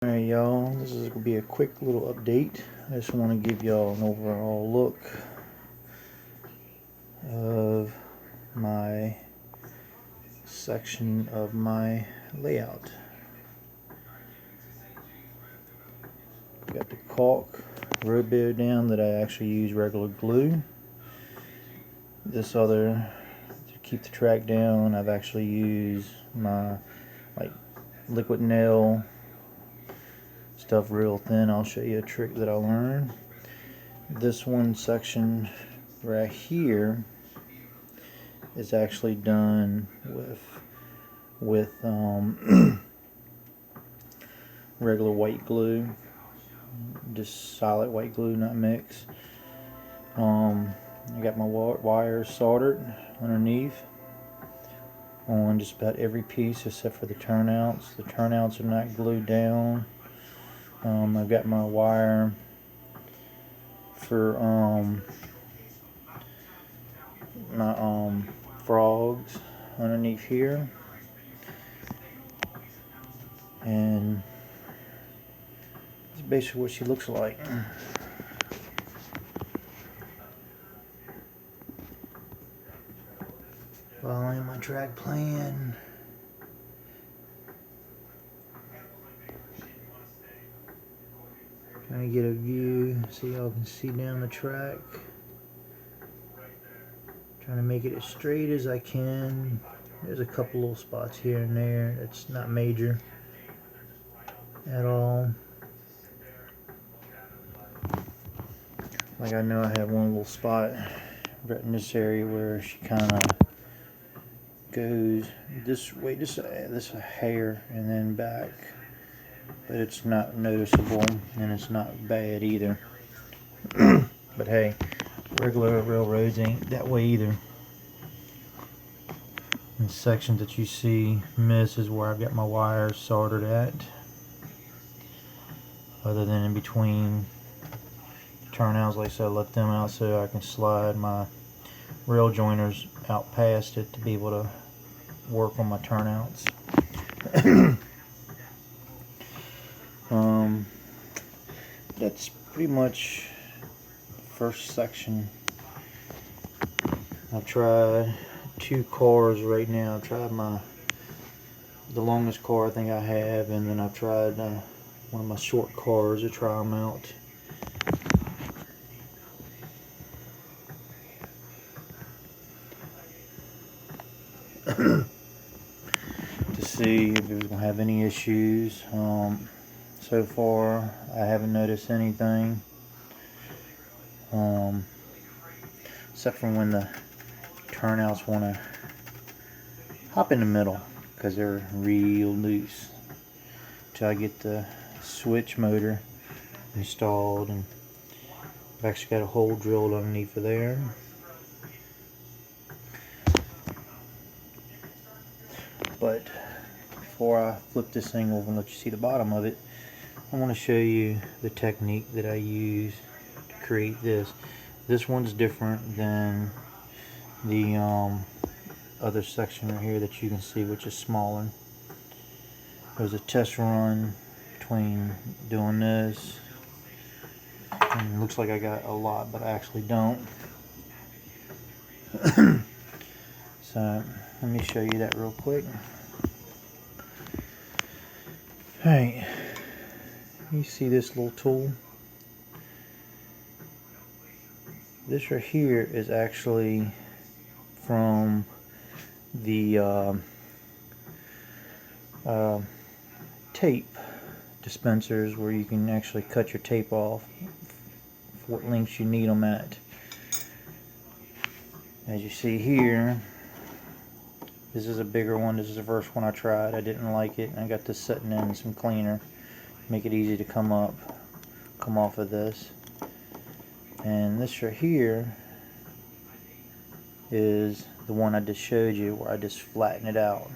Alright y'all, this is going to be a quick little update. I just want to give y'all an overall look of my section of my layout. Got the caulk road bed down that I actually use regular glue. This other, to keep the track down, I've actually used my liquid nail stuff real thin. I'll show you a trick that I learned. This one section right here is actually done with regular white glue, just solid white glue, not mixed. I got my wires soldered underneath on just about every piece except for the turnouts. The turnouts are not glued down. I've got my wire for my frogs underneath here, and it's basically what she looks like. Following my track plan. Trying to get a view so y'all can see down the track. Trying to make it as straight as I can. There's a couple little spots here and there. It's not major at all. Like I know I have one little spot right in this area where she kind of goes this way, this a hair and then back, but it's not noticeable and it's not bad either. But hey, regular railroads ain't that way either. The section that you see miss is where I've got my wires soldered at, other than in between turnouts. Like I said, I left them out so I can slide my rail joiners out past it to be able to work on my turnouts. That's pretty much the first section. I've tried 2 cars right now. I've tried the longest car I think I have, and then I've tried one of my short cars to try them out. To see if it was going to have any issues. So far I haven't noticed anything, except for when the turnouts want to hop in the middle because they're real loose. Till I get the switch motor installed, and I've actually got a hole drilled underneath of there. But before I flip this thing over and let you see the bottom of it, I want to show you the technique that I use to create this. This one's different than the other section right here that you can see, which is smaller. There's a test run between doing this, and it looks like I got a lot, but I actually don't. So let me show you that real quick. Alright, you see this little tool? This right here is actually from the tape dispensers, where you can actually cut your tape off for what lengths you need them at. As you see here, this is a bigger one. This is the first one I tried. I didn't like it. I got this sitting in some cleaner, make it easy to come off of this. And this right here is the one I just showed you, where I just flatten it out,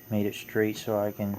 made it straight so I can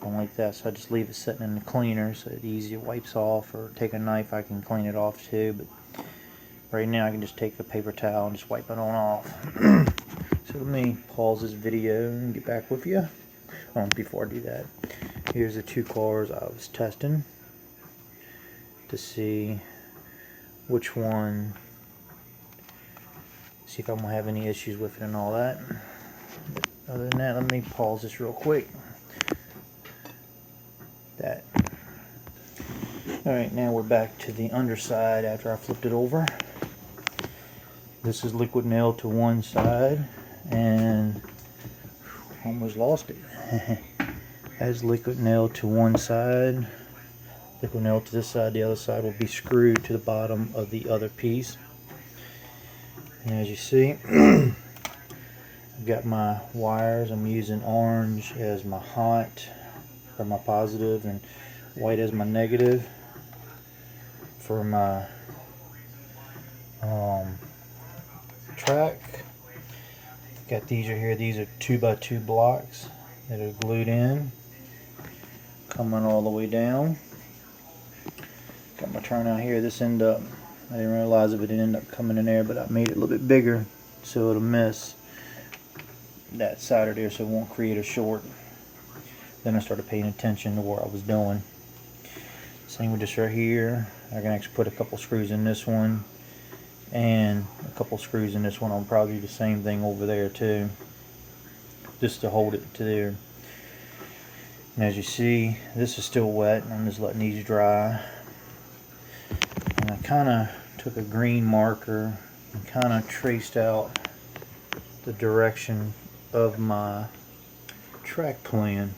something like that. So I just leave it sitting in the cleaner so it easy wipes off, or take a knife, I can clean it off too. But right now I can just take a paper towel and just wipe it on off. So let me pause this video and get back with you. before I do that, here's the two cars I was testing to see which one, see if I'm gonna have any issues with it and all that. But other than that, let me pause this real quick. That. Alright, now we're back to the underside after I flipped it over. This is liquid nailed to one side, and almost lost it. As liquid nailed to one side, liquid nailed to this side, the other side will be screwed to the bottom of the other piece. And as you see, I've got my wires. I'm using orange as my hot, or my positive, and white as my negative for my track. Got these are here. These are 2x2 blocks that are glued in, coming all the way down. Got my turnout here. This end up, I didn't realize it would end up coming in there, but I made it a little bit bigger so it'll miss that side of there, so it won't create a short. Then I started paying attention to what I was doing. Same with this right here. I can actually put a couple screws in this one and a couple screws in this one. I'll probably do the same thing over there too, just to hold it to there. And as you see, this is still wet. I'm just letting these dry. And I kind of took a green marker and kind of traced out the direction of my track plan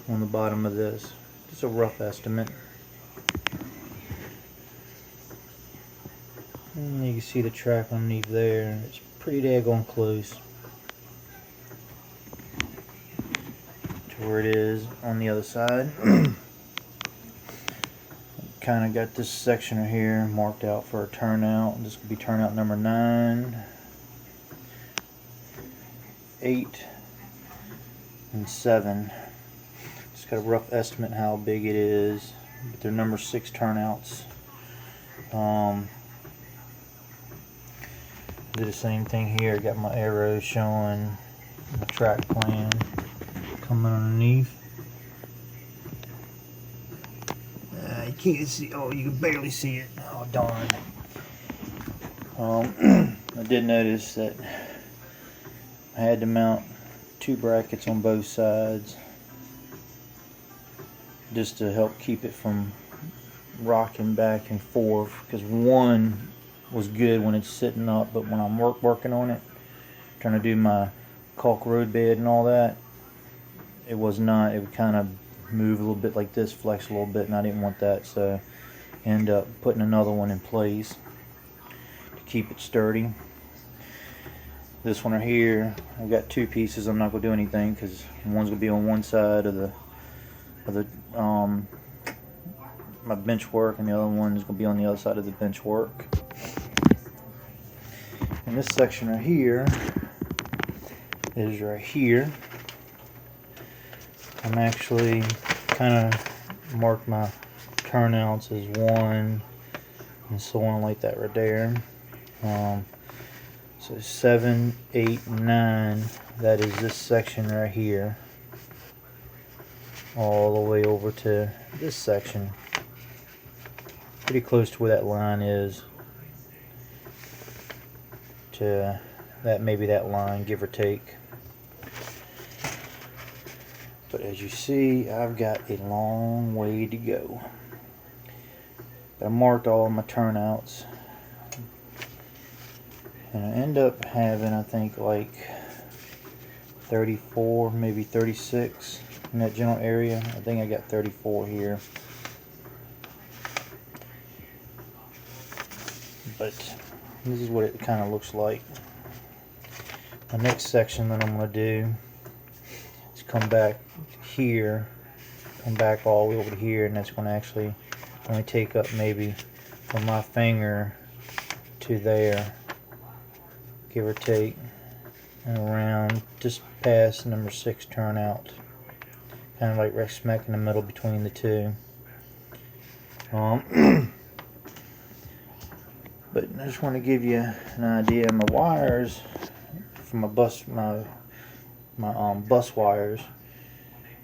on the bottom of this. Just a rough estimate. And you can see the track underneath there. It's pretty daggone close to where it is on the other side. Kind of got this section right here marked out for a turnout. This could be turnout number 9, 8, and 7. Just got a rough estimate how big it is, but they're number 6 turnouts. Do the same thing here. Got my arrows showing my track plan coming underneath. You can't see. Oh, you can barely see it. Oh darn. I did notice that I had to mount 2 brackets on both sides just to help keep it from rocking back and forth, because one was good when it's sitting up, but when I'm working on it, trying to do my caulk road bed and all that, it was not. It would kind of move a little bit like this, flex a little bit, and I didn't want that, so I ended up putting another one in place to keep it sturdy. This one right here, I've got 2 pieces. I'm not going to do anything because one's going to be on one side of the my bench work, and the other one is going to be on the other side of the bench work. And this section right here is right here. I'm actually kind of marked my turnouts as 1 and so on, like that right there. So 7, 8, 9, that is this section right here, all the way over to this section, pretty close to where that line is, to that, maybe that line, give or take. But as you see, I've got a long way to go. But I marked all my turnouts, and I end up having, I think, like 34, maybe 36 in that general area. I think I got 34 here. But this is what it kind of looks like. The next section that I'm going to do is come back here, come back all the way over to here, and that's going to actually only take up maybe from my finger to there, give or take, and around just past number 6 turnout, kind of like right smack in the middle between the two. But I just want to give you an idea of my wires from my bus, my bus wires.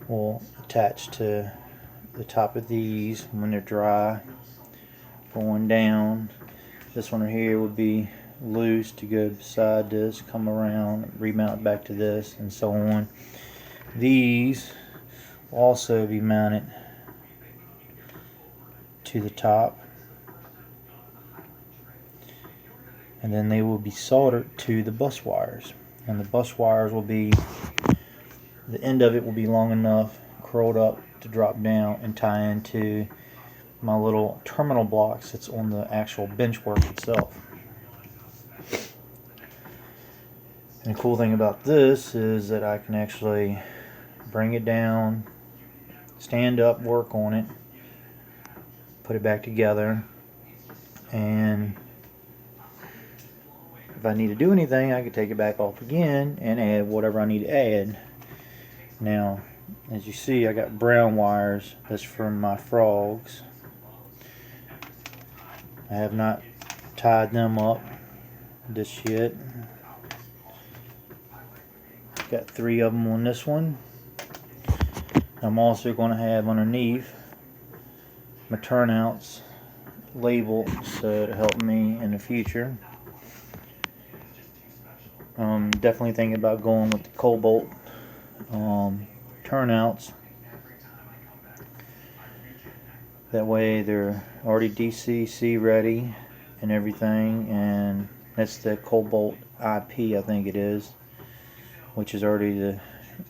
will attach to the top of these when they're dry, going down. This one right here would be loose to go beside this, come around, remount back to this, and so on. These will also be mounted to the top, and then they will be soldered to the bus wires. And the bus wires will be, the end of it will be long enough curled up to drop down and tie into my little terminal blocks that's on the actual bench work itself. And the cool thing about this is that I can actually bring it down, stand up, work on it, put it back together, and if I need to do anything, I can take it back off again and add whatever I need to add. Now, as you see, I got brown wires. That's from my frogs. I have not tied them up just yet. Got 3 of them on this one. I'm also going to have underneath my turnouts labeled so to help me in the future. Definitely thinking about going with the Cobalt turnouts. That way they're already DCC ready and everything, and that's the Cobalt IP, I think it is, which is already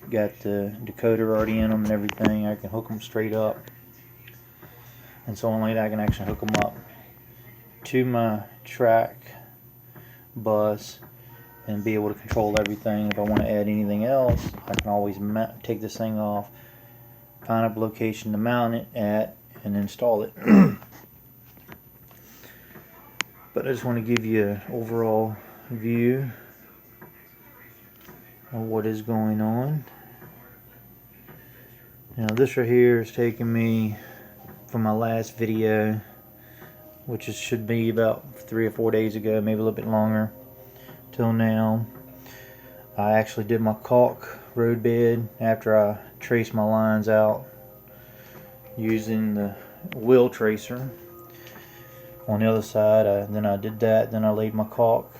got the decoder already in them and everything. I can hook them straight up, and so on like that. I can actually hook them up to my track bus and be able to control everything. If I want to add anything else, I can always take this thing off, find a location to mount it at, and install it. But I just want to give you an overall view of what is going on. Now this right here is taking me from my last video, which should be about 3 or 4 days ago, maybe a little bit longer, till now. I actually did my caulk road bed after I traced my lines out using the wheel tracer on the other side. Then I did that, then I laid my caulk,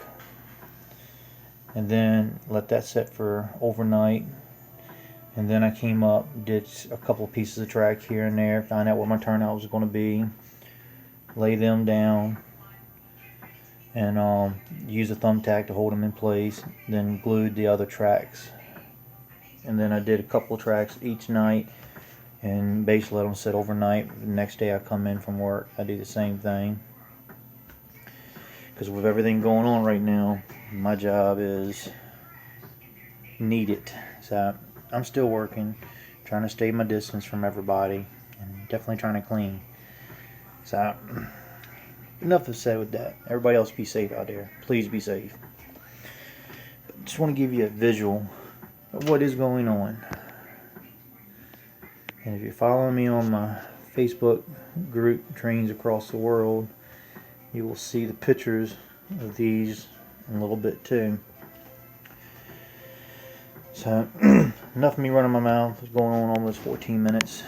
and then let that set for overnight. And then I came up, did a couple of pieces of track here and there, found out where my turnout was going to be, lay them down, and use a thumbtack to hold them in place, then glued the other tracks. And then I did a couple of tracks each night and basically let them sit overnight. The next day I come in from work, I do the same thing. Because with everything going on right now, my job is needed. So I'm still working, trying to stay my distance from everybody, and definitely trying to clean. So enough is said with that. Everybody else be safe out there. Please be safe. But just want to give you a visual of what is going on. And if you're following me on my Facebook group, Trains Across the World, you will see the pictures of these in a little bit too. So enough of me running my mouth. It's going on almost 14 minutes.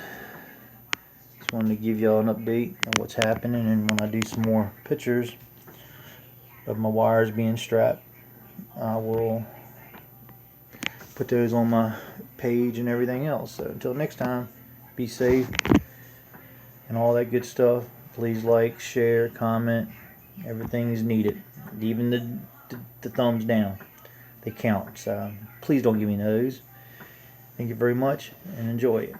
Just wanted to give y'all an update on what's happening, and when I do some more pictures of my wires being strapped, I will put those on my page and everything else. So until next time, be safe and all that good stuff. Please like, share, comment. Everything is needed. Even the thumbs down, they count. So please don't give me those. Thank you very much and enjoy it.